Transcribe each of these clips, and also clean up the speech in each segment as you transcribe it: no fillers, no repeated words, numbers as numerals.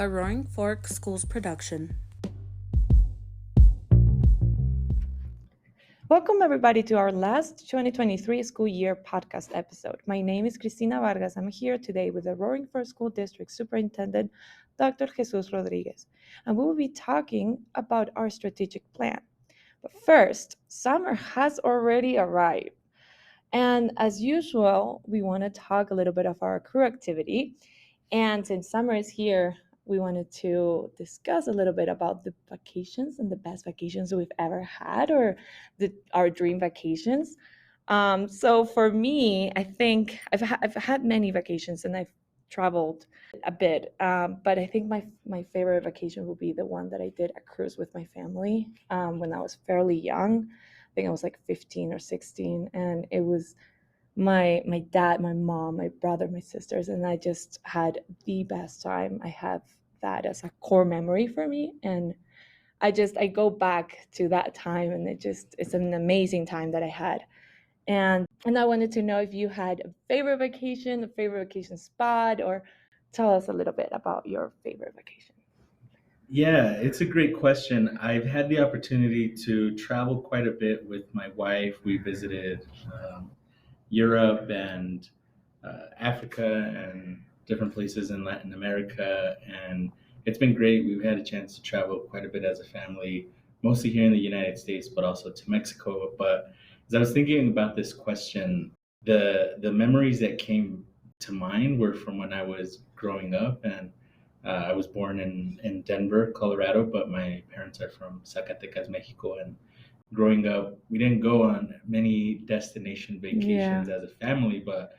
a Roaring Fork Schools production. Welcome, everybody, to our last 2023 school year podcast episode. My name is Cristina Vargas. I'm here today with the Roaring Fork School District Superintendent, Dr. Jesus Rodriguez, and we will be talking about our strategic plan. But first, summer has already arrived. And as usual, we want to talk a little bit of our crew activity. And since summer is here, we wanted to discuss a little bit about the vacations and the best vacations we've ever had, or our dream vacations. So for me, I think I've had many vacations and I've traveled a bit, but I think my favorite vacation would be the one that I did a cruise with my family when I was fairly young. I think I was like 15 or 16, and it was my dad, my mom, my brother, my sisters, and I just had the best time. I have that as a core memory for me, and I go back to that time, and it's an amazing time that I had. And I wanted to know if you had a favorite vacation spot, or tell us a little bit about your favorite vacation. Yeah, it's a great question. I've had the opportunity to travel quite a bit with my wife. We visited Europe and Africa and different places in Latin America, and it's been great. We've had a chance to travel quite a bit as a family, mostly here in the United States, but also to Mexico. But as I was thinking about this question, the memories that came to mind were from when I was growing up, and I was born in Denver, Colorado, but my parents are from Zacatecas, Mexico, and growing up, we didn't go on many destination vacations as a family, but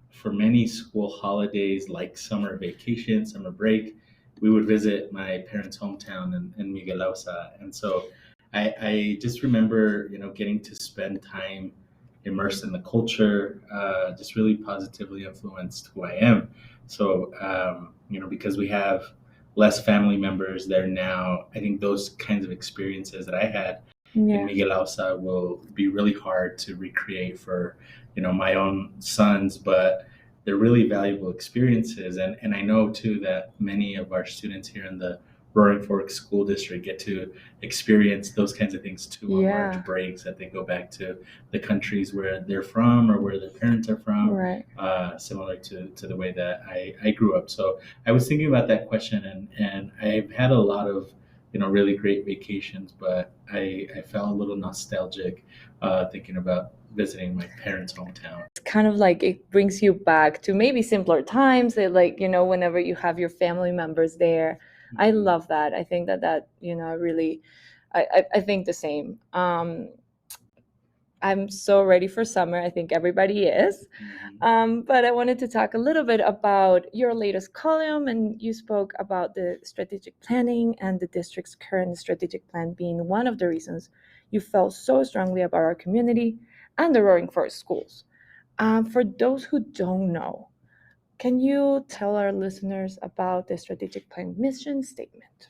for many school holidays like summer vacation, summer break, we would visit my parents' hometown in Miguel Ausa. And so I just remember, getting to spend time immersed in the culture, just really positively influenced who I am. So, because we have less family members there now, I think those kinds of experiences that I had in Miguel Ausa will be really hard to recreate for, my own sons, but they're really valuable experiences. And I know too that many of our students here in the Roaring Fork School District get to experience those kinds of things too on March breaks, that they go back to the countries where they're from or where their parents are from, similar to the way that I grew up. So I was thinking about that question, and I've had a lot of really great vacations, but I felt a little nostalgic thinking about visiting my parents' hometown. It's kind of like it brings you back to maybe simpler times, whenever you have your family members there. I love that. I think that really, I think the same. I'm so ready for summer. I think everybody is. But I wanted to talk a little bit about your latest column, and you spoke about the strategic planning and the district's current strategic plan being one of the reasons you felt so strongly about our community and the Roaring Fork schools. For those who don't know, can you tell our listeners about the strategic plan mission statement?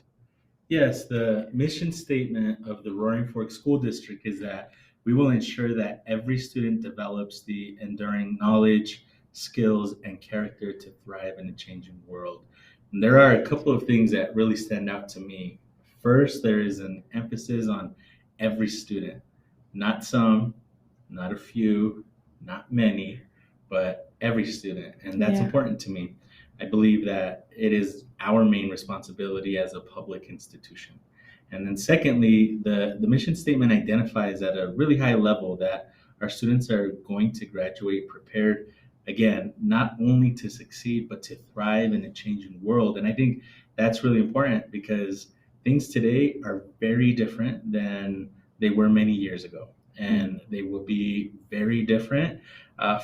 Yes, the mission statement of the Roaring Fork School District is that we will ensure that every student develops the enduring knowledge, skills, and character to thrive in a changing world. And there are a couple of things that really stand out to me. First, there is an emphasis on every student, not some, not a few, not many, but every student. And that's important to me. I believe that it is our main responsibility as a public institution. And then secondly, the mission statement identifies at a really high level that our students are going to graduate prepared, again, not only to succeed, but to thrive in a changing world. And I think that's really important because things today are very different than they were many years ago. And they will be very different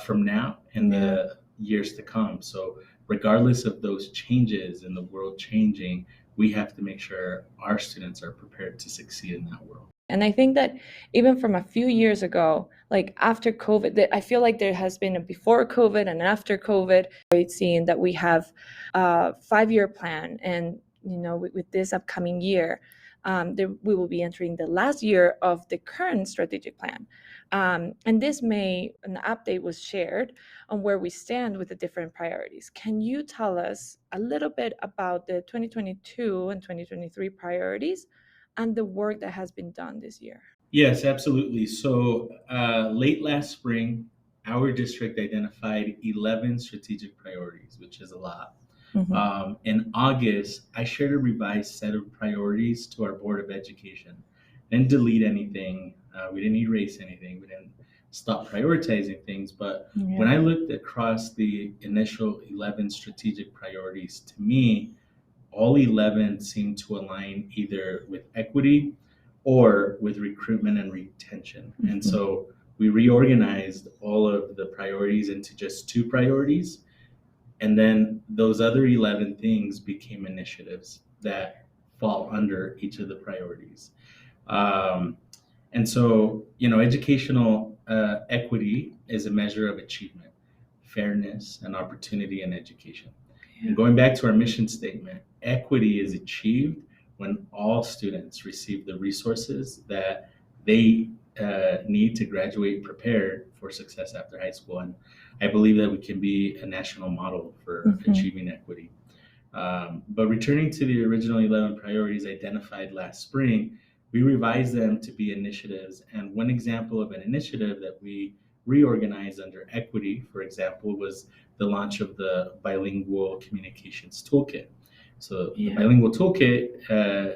from now in the years to come. So regardless of those changes in the world changing, we have to make sure our students are prepared to succeed in that world. And I think that even from a few years ago, like after COVID, I feel like there has been a before COVID and after COVID. It's seen that we have a 5-year plan, and with this upcoming year, we will be entering the last year of the current strategic plan. And an update was shared on where we stand with the different priorities. Can you tell us a little bit about the 2022 and 2023 priorities and the work that has been done this year? Yes, absolutely. So late last spring, our district identified 11 strategic priorities, which is a lot. In August, I shared a revised set of priorities to our Board of Education. Didn't delete anything. We didn't erase anything. We didn't stop prioritizing things. But when I looked across the initial 11 strategic priorities, to me, all 11 seem to align either with equity or with recruitment and retention. And so we reorganized all of the priorities into just two priorities. And then those other 11 things became initiatives that fall under each of the priorities. And so, educational equity is a measure of achievement, fairness, and opportunity in education. And going back to our mission statement, equity is achieved when all students receive the resources that they need to graduate prepared for success after high school. And I believe that we can be a national model for achieving equity. But returning to the original 11 priorities identified last spring, we revised them to be initiatives. And one example of an initiative that we reorganized under equity, for example, was the launch of the Bilingual Communications Toolkit. So the Bilingual Toolkit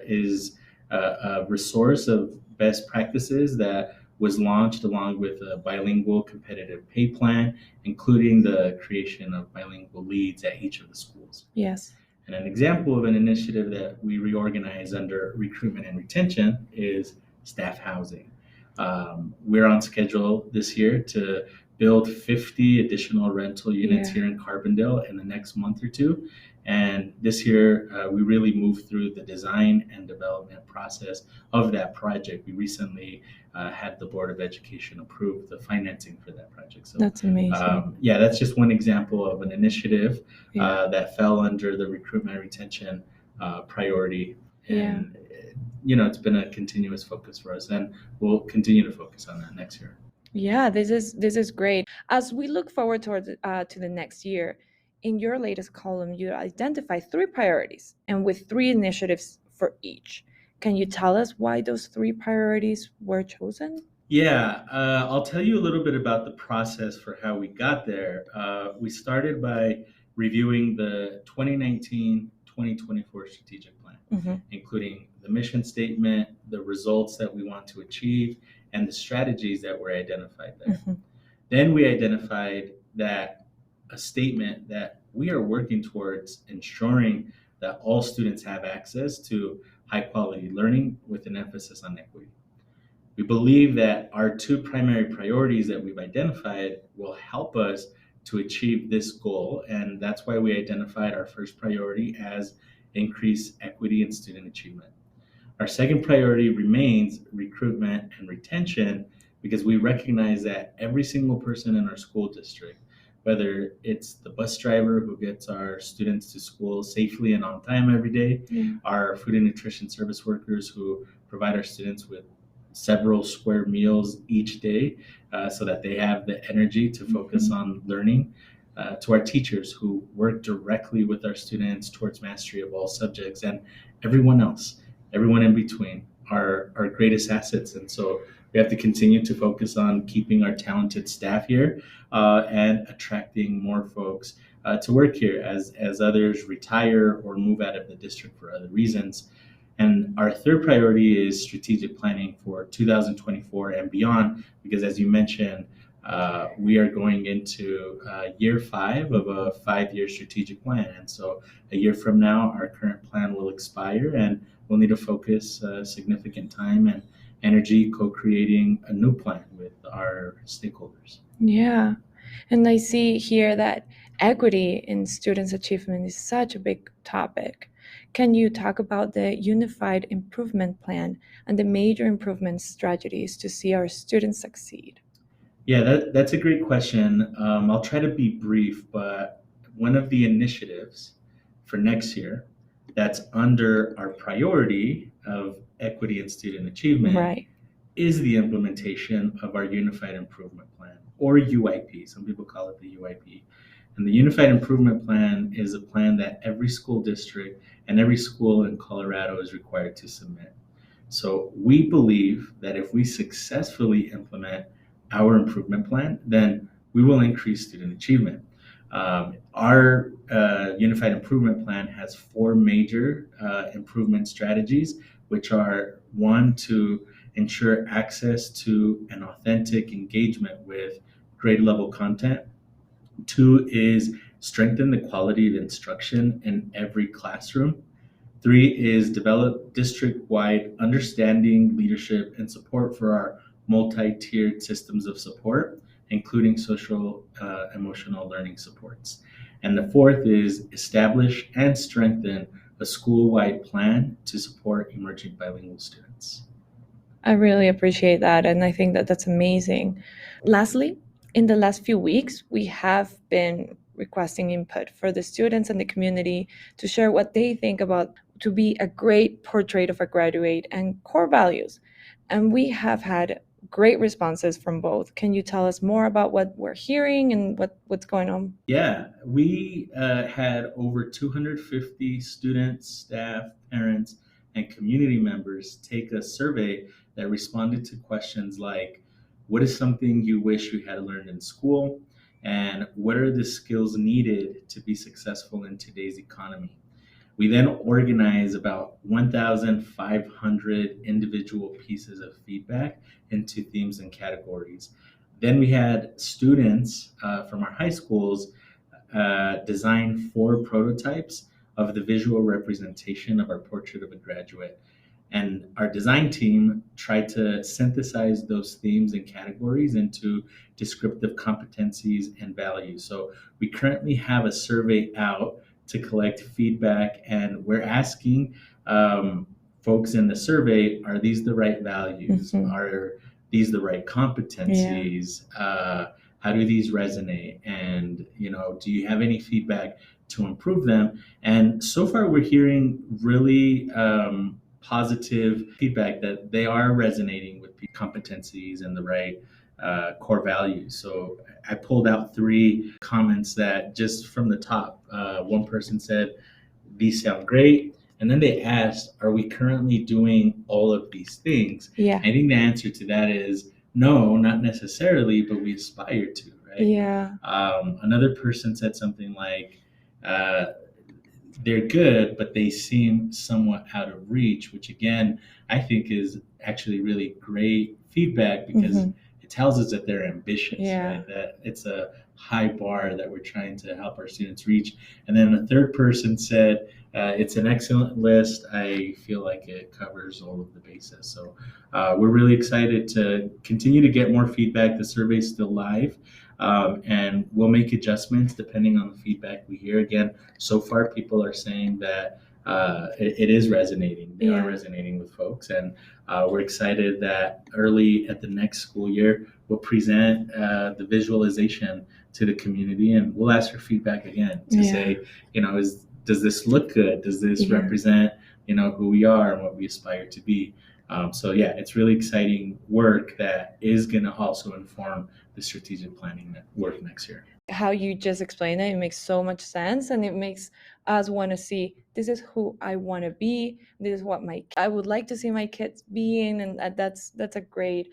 is a resource of best practices that was launched along with a bilingual competitive pay plan, including the creation of bilingual leads at each of the schools. Yes. And an example of an initiative that we reorganize under recruitment and retention is staff housing. We're on schedule this year to build 50 additional rental units here in Carbondale in the next month or two. And this year, we really moved through the design and development process of that project. We recently had the Board of Education approve the financing for that project. So that's amazing. That's just one example of an initiative that fell under the recruitment and retention priority. And it's been a continuous focus for us, and we'll continue to focus on that next year. Yeah, this is great. As we look forward towards to the next year, in your latest column, you identify 3 priorities and with 3 initiatives for each. Can you tell us why those 3 priorities were chosen? Yeah, I'll tell you a little bit about the process for how we got there. We started by reviewing the 2019-2024 strategic plan, including the mission statement, the results that we want to achieve, and the strategies that were identified there. Then we identified that a statement that we are working towards ensuring that all students have access to high quality learning with an emphasis on equity. We believe that our 2 primary priorities that we've identified will help us to achieve this goal, and that's why we identified our first priority as increase equity and student achievement. Our second priority remains recruitment and retention, because we recognize that every single person in our school district, whether it's the bus driver who gets our students to school safely and on time every day, our food and nutrition service workers who provide our students with several square meals each day so that they have the energy to focus on learning, to our teachers who work directly with our students towards mastery of all subjects, and everyone else, everyone in between, are our greatest assets. And so we have to continue to focus on keeping our talented staff here and attracting more folks to work here as others retire or move out of the district for other reasons. And our third priority is strategic planning for 2024 and beyond, because as you mentioned, we are going into year 5 of a 5-year strategic plan. And so a year from now, our current plan will expire, and we'll need to focus significant time and energy co-creating a new plan with our stakeholders. Yeah, and I see here that equity in students' achievement is such a big topic. Can you talk about the Unified Improvement Plan and the major improvement strategies to see our students succeed? Yeah, that's a great question. I'll try to be brief, but one of the initiatives for next year that's under our priority of equity and student achievement is the implementation of our Unified Improvement Plan, or UIP. Some people call it the UIP. And the Unified Improvement Plan is a plan that every school district and every school in Colorado is required to submit. So we believe that if we successfully implement our improvement plan, then we will increase student achievement. Our Unified Improvement Plan has four major improvement strategies, which are: one, to ensure access to an authentic engagement with grade level content; two is strengthen the quality of instruction in every classroom; three is develop district-wide understanding, leadership, and support for our multi-tiered systems of support, including social emotional learning supports; and the fourth is establish and strengthen a school-wide plan to support emerging bilingual students. I really appreciate that, and I think that that's amazing. Lastly, in the last few weeks, we have been requesting input for the students and the community to share what they think about to be a great portrait of a graduate and core values. And we have had great responses from both. Can you tell us more about what we're hearing and what's going on? Yeah, we had over 250 students, staff, parents, and community members take a survey that responded to questions like, what is something you wish you had learned in school? And what are the skills needed to be successful in today's economy? We then organize about 1,500 individual pieces of feedback into themes and categories. Then we had students from our high schools design 4 prototypes of the visual representation of our portrait of a graduate. And our design team tried to synthesize those themes and categories into descriptive competencies and values. So we currently have a survey out to collect feedback, and we're asking folks in the survey, are these the right values? Mhm. Are these the right competencies? How do these resonate? And, do you have any feedback to improve them? And so far, we're hearing really positive feedback that they are resonating with competencies and the right core values. So I pulled out 3 comments that just from the top. One person said, these sound great. And then they asked, are we currently doing all of these things? Yeah. I think the answer to that is no, not necessarily, but we aspire to, right? Yeah. Another person said something like, they're good, but they seem somewhat out of reach, which again, I think is actually really great feedback because Mhm. it tells us that they're ambitious, Yeah. right? That it's a high bar that we're trying to help our students reach. And then a third person said, it's an excellent list. I feel like it covers all of the bases. So we're really excited to continue to get more feedback. The survey is still live. And we'll make adjustments depending on the feedback we hear. Again, so far people are saying that it is resonating. They are resonating with folks, and we're excited that early at the next school year we'll present the visualization to the community, and we'll ask for feedback again to say, does this look good? Does this represent who we are and what we aspire to be? So it's really exciting work that is going to also inform the strategic planning work next year. How you just explained it makes so much sense, and it makes us want to see, this is who I want to be, this is what I would like to see my kids being, and that's a great,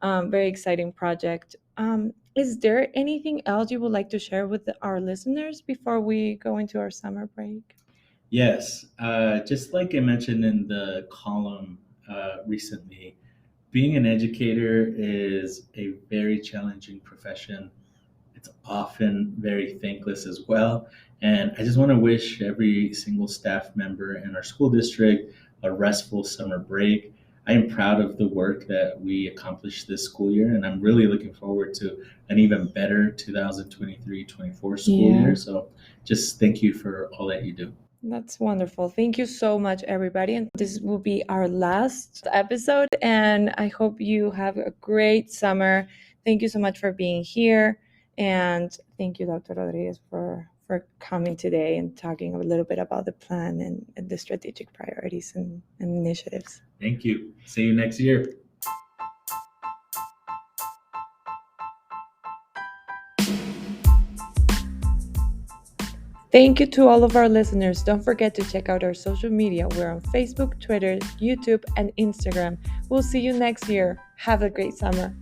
very exciting project. Is there anything else you would like to share with our listeners before we go into our summer break? Yes, just like I mentioned in the column recently, being an educator is a very challenging profession. It's often very thankless as well. And I just want to wish every single staff member in our school district a restful summer break. I am proud of the work that we accomplished this school year, and I'm really looking forward to an even better 2023-24 school year. So just thank you for all that you do. That's wonderful. Thank you so much, everybody. And this will be our last episode. And I hope you have a great summer. Thank you so much for being here. And thank you, Dr. Rodriguez, for coming today and talking a little bit about the plan and the strategic priorities and initiatives. Thank you. See you next year. Thank you to all of our listeners. Don't forget to check out our social media. We're on Facebook, Twitter, YouTube, and Instagram. We'll see you next year. Have a great summer.